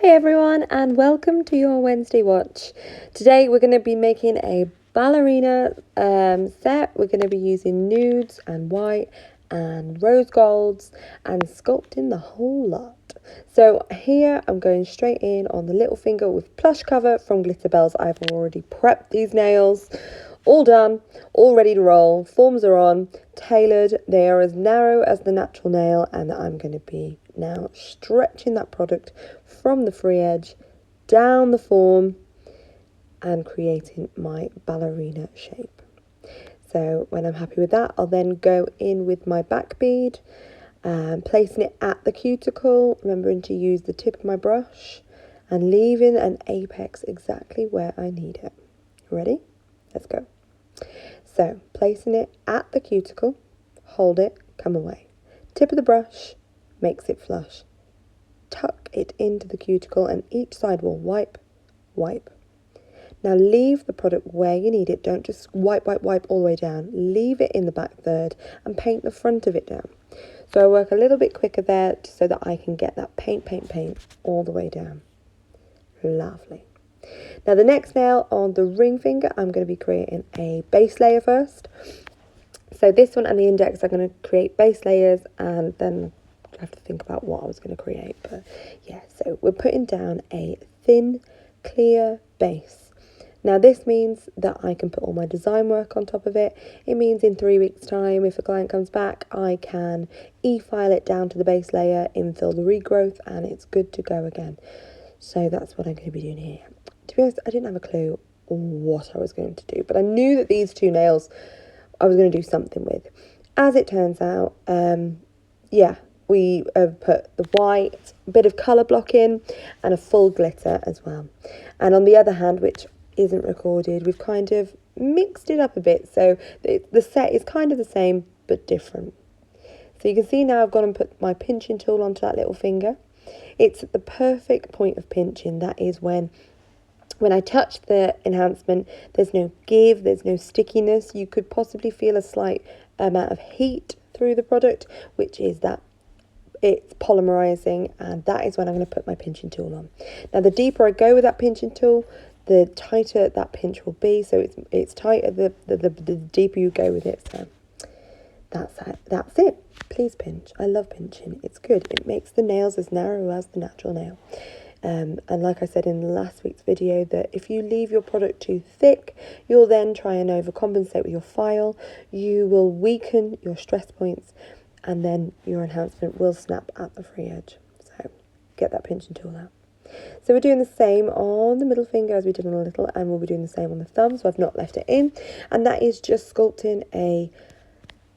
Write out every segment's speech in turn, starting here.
Hey everyone, and welcome to your Wednesday watch. Today we're going to be making a ballerina set. We're going to be using nudes and white and rose golds and sculpting the whole lot. So here I'm going straight in on the little finger with plush cover from Glitterbels. I've already prepped these nails. All done, all ready to roll. Forms are on, tailored. They are as narrow as the natural nail, and I'm going to be now stretching that product from the free edge down the form and creating my ballerina shape. So when I'm happy with that, I'll then go in with my back bead, placing it at the cuticle, remembering to use the tip of my brush and leaving an apex exactly where I need it. Ready? Let's go. So placing it at the cuticle, hold it, come away. Tip of the brush makes it flush. Tuck it into the cuticle and each side will wipe. Now leave the product where you need it. Don't just wipe all the way down. Leave it in the back third and paint the front of it down. So I work a little bit quicker there so that I can get that paint all the way down. Lovely. Now the next nail on the ring finger, I'm going to be creating a base layer first. So this one and the index are going to create base layers, and then I have to think about what I was going to create. But yeah, so we're putting down a thin, clear base. Now this means that I can put all my design work on top of it. It means in 3 weeks' time, if a client comes back, I can e-file it down to the base layer, infill the regrowth, and it's good to go again. So that's what I'm going to be doing here. To be honest, I didn't have a clue what I was going to do, but I knew that these two nails I was going to do something with. As it turns out, we have put the white, a bit of colour block in, and a full glitter as well. And on the other hand, which isn't recorded, we've kind of mixed it up a bit. So the set is kind of the same, but different. So you can see now I've gone and put my pinching tool onto that little finger. It's at the perfect point of pinching. That is when I touch the enhancement, there's no give, there's no stickiness. You could possibly feel a slight amount of heat through the product, which is that it's polymerizing, and that is when I'm going to put my pinching tool on. Now the deeper I go with that pinching tool, the tighter that pinch will be. So it's tighter the deeper you go with it. So that's it. Please pinch. I love pinching. It's good. It makes the nails as narrow as the natural nail. And like I said in last week's video, that if you leave your product too thick, you'll then try and overcompensate with your file. You will weaken your stress points, and then your enhancement will snap at the free edge. So get that pinching tool out. So we're doing the same on the middle finger as we did on the little, and we'll be doing the same on the thumb, so I've not left it in. And that is just sculpting a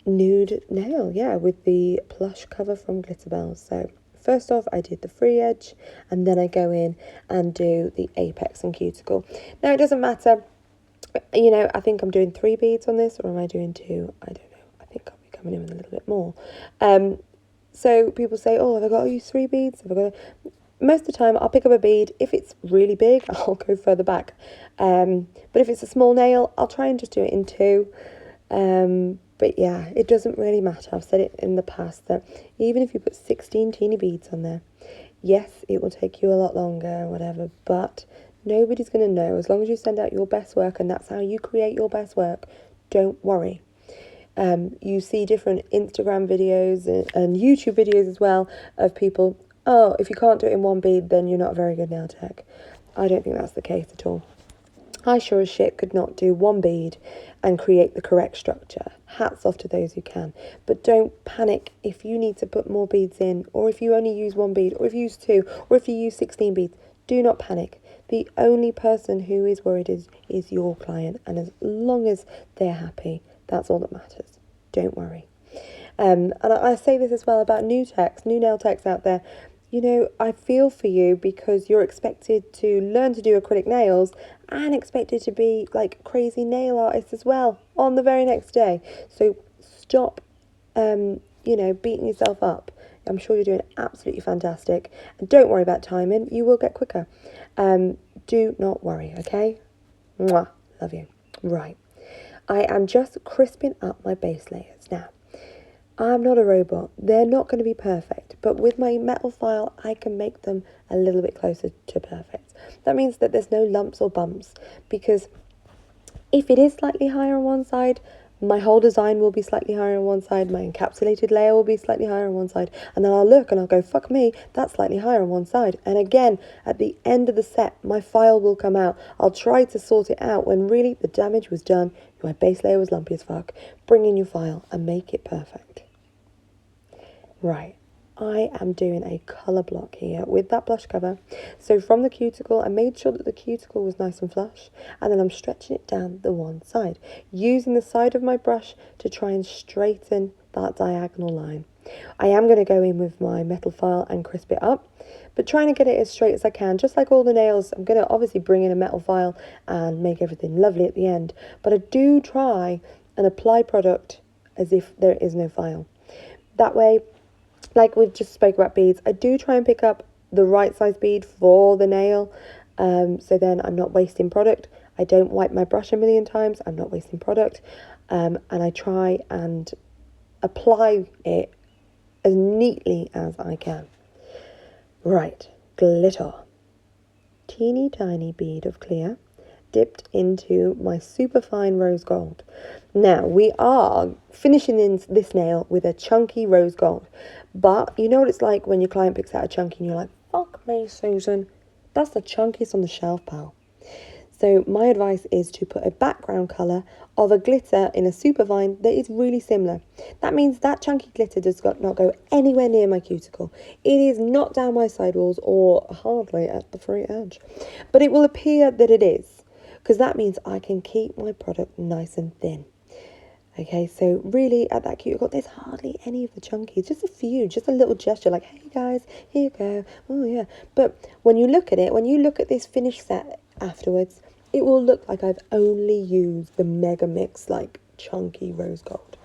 nude nail, with the plush cover from Glitterbels. So first off, I did the free edge, and then I go in and do the apex and cuticle. Now, it doesn't matter, I think I'm doing 3 beads on this, or am I doing 2? I don't know. I think I'll be coming in with a little bit more. So people say, oh, have I got to use 3 beads? Most of the time, I'll pick up a bead. If it's really big, I'll go further back. But if it's a small nail, I'll try and just do it in 2. But yeah, it doesn't really matter. I've said it in the past that even if you put 16 teeny beads on there, yes, it will take you a lot longer or whatever, but nobody's going to know. As long as you send out your best work, and that's how you create your best work, don't worry. You see different Instagram videos and YouTube videos as well of people, oh, if you can't do it in 1 bead, then you're not a very good nail tech. I don't think that's the case at all. I sure as shit could not do 1 bead and create the correct structure. Hats off to those who can. But don't panic if you need to put more beads in, or if you only use 1 bead, or if you use 2, or if you use 16 beads. Do not panic. The only person who is worried is your client, and as long as they're happy, that's all that matters. Don't worry. And I say this as well about new nail techs out there. I feel for you, because you're expected to learn to do acrylic nails and expected to be like crazy nail artists as well on the very next day. So stop, beating yourself up. I'm sure you're doing absolutely fantastic. And don't worry about timing. You will get quicker. Do not worry, okay? Mwah. Love you. Right. I am just crisping up my base layers now. I'm not a robot. They're not going to be perfect, but with my metal file, I can make them a little bit closer to perfect. That means that there's no lumps or bumps, because if it is slightly higher on one side, my whole design will be slightly higher on one side, my encapsulated layer will be slightly higher on one side, and then I'll look and I'll go, fuck me, that's slightly higher on one side. And again, at the end of the set, my file will come out. I'll try to sort it out when really the damage was done, my base layer was lumpy as fuck. Bring in your file and make it perfect. Right, I am doing a colour block here with that blush cover. So from the cuticle, I made sure that the cuticle was nice and flush, and then I'm stretching it down the one side, using the side of my brush to try and straighten that diagonal line. I am going to go in with my metal file and crisp it up, but trying to get it as straight as I can. Just like all the nails, I'm going to obviously bring in a metal file and make everything lovely at the end, but I do try and apply product as if there is no file. That way, like we've just spoke about beads, I do try and pick up the right size bead for the nail, so then I'm not wasting product. I don't wipe my brush a million times, I'm not wasting product, and I try and apply it as neatly as I can. Right, glitter. Teeny tiny bead of clear dipped into my super fine rose gold. Now we are finishing in this nail with a chunky rose gold, but you know what it's like when your client picks out a chunky and you're like, fuck me, Susan, that's the chunkiest on the shelf, pal. So my advice is to put a background colour of a glitter in a superfine that is really similar. That means that chunky glitter does not go anywhere near my cuticle. It is not down my sidewalls or hardly at the free edge. But it will appear that it is, because that means I can keep my product nice and thin. Okay, so really at that cuticle, there's hardly any of the chunkies, just a few, just a little gesture like, hey guys, here you go, oh yeah. But when you look at it, when you look at this finished set afterwards, it will look like I've only used the Mega Mix, like, chunky rose gold,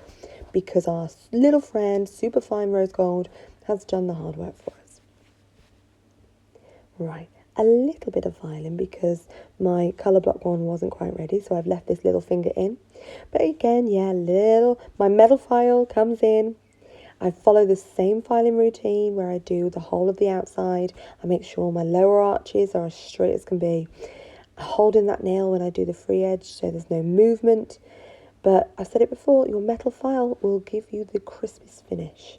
because our little friend, super fine rose gold, has done the hard work for us. Right, a little bit of filing because my colour block one wasn't quite ready, so I've left this little finger in. But again, yeah, my metal file comes in. I follow the same filing routine where I do the whole of the outside. I make sure my lower arches are as straight as can be. I hold in that nail when I do the free edge so there's no movement. But I've said it before, your metal file will give you the crispest finish.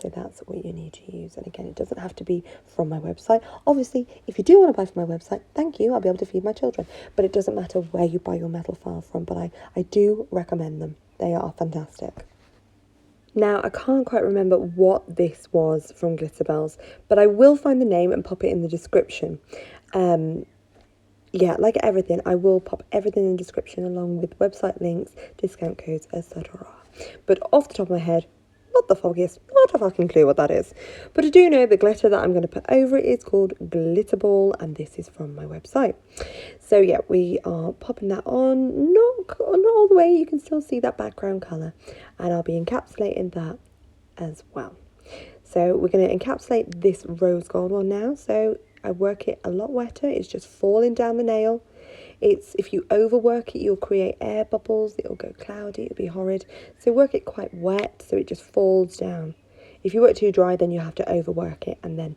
So that's what you need to use. And again, it doesn't have to be from my website. Obviously, if you do want to buy from my website, thank you, I'll be able to feed my children. But it doesn't matter where you buy your metal file from, but I do recommend them. They are fantastic. Now, I can't quite remember what this was from Glitterbels, but I will find the name and pop it in the description. Yeah, like everything, I will pop everything in the description along with website links, discount codes, etc. But off the top of my head, not the foggiest, not a fucking clue what that is. But I do know the glitter that I'm going to put over it is called Glitterball, and this is from my website. So yeah, we are popping that on, not all the way, you can still see that background colour, and I'll be encapsulating that as well. So we're going to encapsulate this rose gold one now, so I work it a lot wetter, it's just falling down the nail. If you overwork it, you'll create air bubbles, it'll go cloudy, it'll be horrid. So work it quite wet so it just falls down. If you work too dry, then you have to overwork it, and then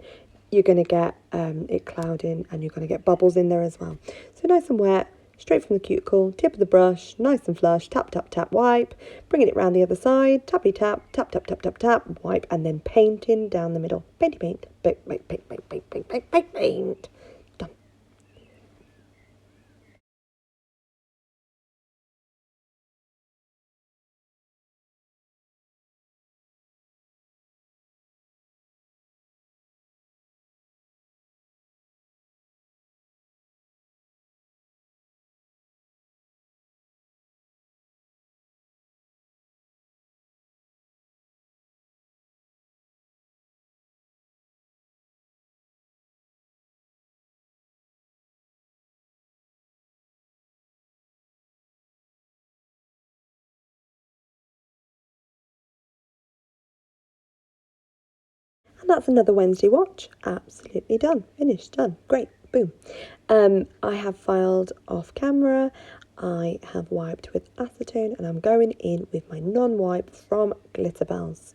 you're going to get it clouding and you're going to get bubbles in there as well. So nice and wet, straight from the cuticle, tip of the brush, nice and flush, tap, tap, tap, wipe, bringing it round the other side, tappy tap, tap, tap, tap, tap, tap, wipe, and then painting down the middle. Painty paint, paint, paint, paint, paint, paint, paint, paint, paint, paint. Done. And that's another Wednesday watch. Absolutely done. Finished. Done. Great. Boom. I have filed off camera. I have wiped with acetone, and I'm going in with my non-wipe from Glitterbels.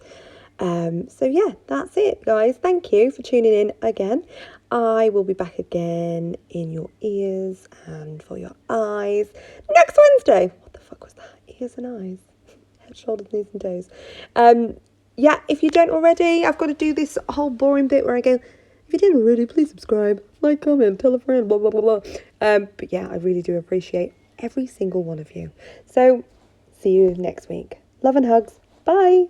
So yeah, that's it, guys. Thank you for tuning in again. I will be back again in your ears and for your eyes next Wednesday. What the fuck was that? Ears and eyes. Head, shoulders, knees and toes. Yeah, if you don't already, I've got to do this whole boring bit where I go, if you didn't already, please subscribe, like, comment, tell a friend, blah, blah, blah, blah. But yeah, I really do appreciate every single one of you. So, see you next week. Love and hugs. Bye.